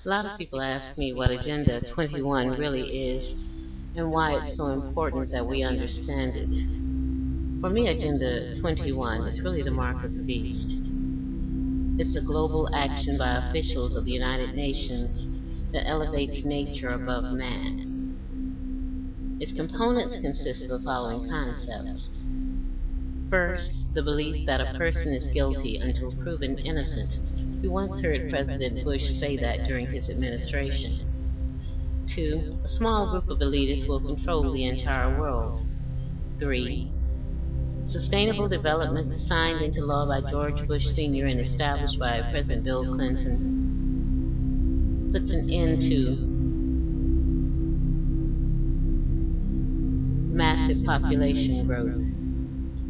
A lot of people ask me what Agenda 21 really is and why it's so important that we understand it. For me, Agenda 21 is really the mark of the beast. It's a global action by officials of the United Nations that elevates nature above man. Its components consist of the following concepts. First, the belief that a person is guilty until proven innocent. We once heard President Bush say that during his administration. 2. A small group of elitists will control the entire world. 3. Sustainable development signed into law by George Bush Sr. and established by President Bill Clinton puts an end to massive population growth.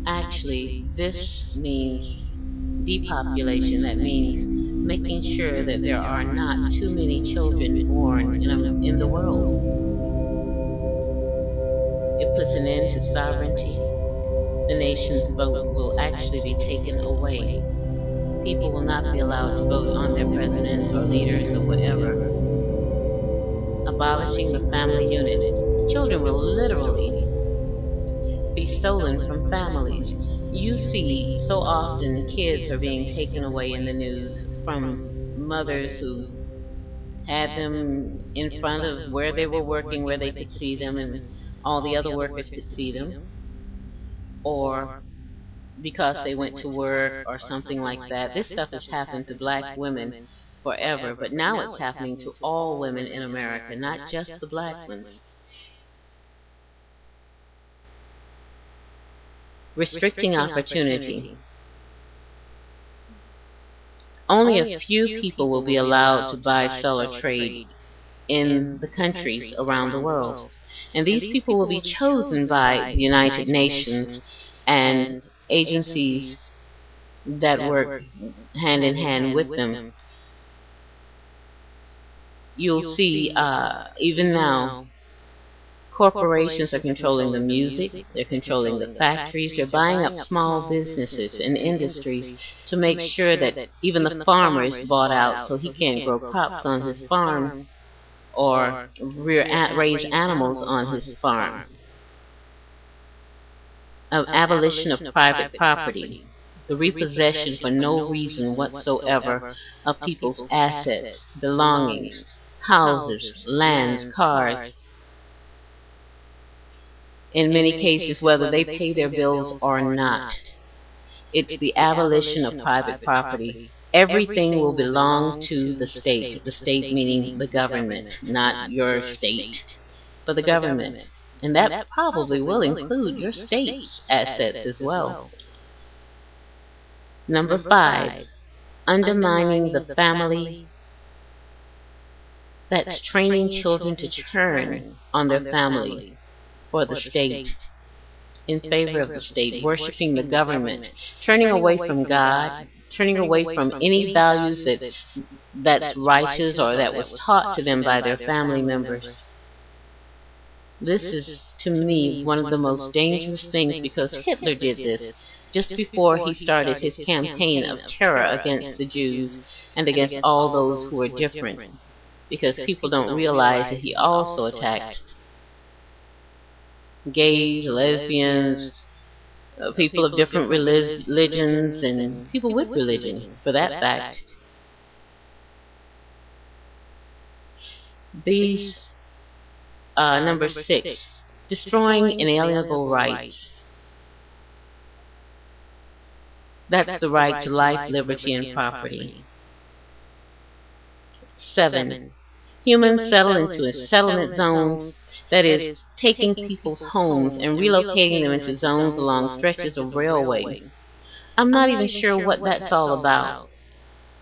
Actually, this means depopulation. That means making sure that there are not too many children born in the world. It puts an end to sovereignty. The nation's vote will actually be taken away. People will not be allowed to vote on their presidents or leaders or whatever. Abolishing the family unit. Children will literally be stolen from families. You see so often kids are being taken away in the news from mothers who had them in front of where they were working, where they could see them and all the other workers could see them, or because they went to work or something like that. This stuff has happened to black women forever, but now it's happening to all women in America, not just the black ones. Restricting opportunity. Only a few people will be allowed to buy, sell, or trade in the countries around the world. And these people will be chosen by the United Nations and agencies that work hand in hand with them. You'll see, even now, corporations are controlling the music, they're controlling the factories, they're buying up small businesses and industries to make sure that even the farmer is bought out so he can't grow crops on his farm or raise animals on his farm. Abolition of private property, the repossession for no reason whatsoever of people's assets, belongings, houses, lands, cars. In many cases, whether they pay their bills or not. It's the abolition of private property. Everything will belong to the state meaning the government, not your state, but the government. And that probably will include your state's assets as well. Number 5, undermining the family. That's training children to turn on their family for the state, in favor of the state, worshiping the government, turning away from God, turning away from any values that's righteous or that was taught to them by their family members. This is, to me, one of the most dangerous things because Hitler did this just before he started his campaign of terror against the Jews and against all those who were different, because people don't realize that he also attacked gays, lesbians, people of different religions, and people with religion, for that fact. These, number 6, destroying inalienable rights. That's the right to life, liberty, and property. 7, humans settle into settlement zones. That is, taking people's homes and relocating them into zones along stretches of railway. I'm not even sure what that's all about,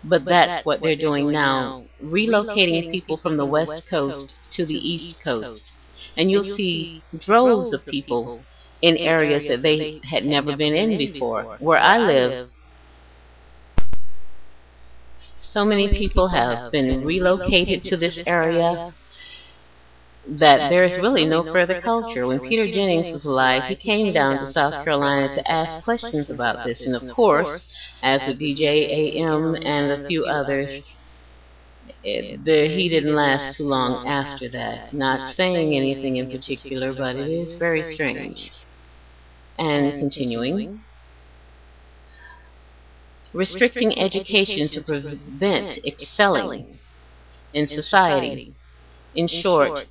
but that's what they're doing now, relocating people from the West Coast to the East Coast. And you'll see droves of people in areas that they had never been in before. Where I live, so many people have been relocated to this area that there's really no further culture. When Peter Jennings was alive, he came down to South Carolina to ask questions about this. And of course, as with DJ AM and a few others, He didn't last too long after that. Not saying anything in particular, but it is very strange. And continuing, restricting education to prevent excelling in society. In short,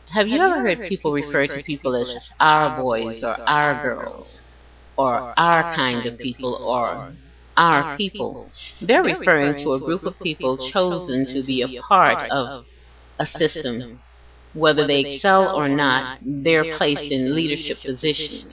have you ever heard people refer to people as our boys or our girls, or our kind of people, or our people? They're referring to a group of people chosen to be a part of a system. Whether they excel or not, they're placed in leadership positions.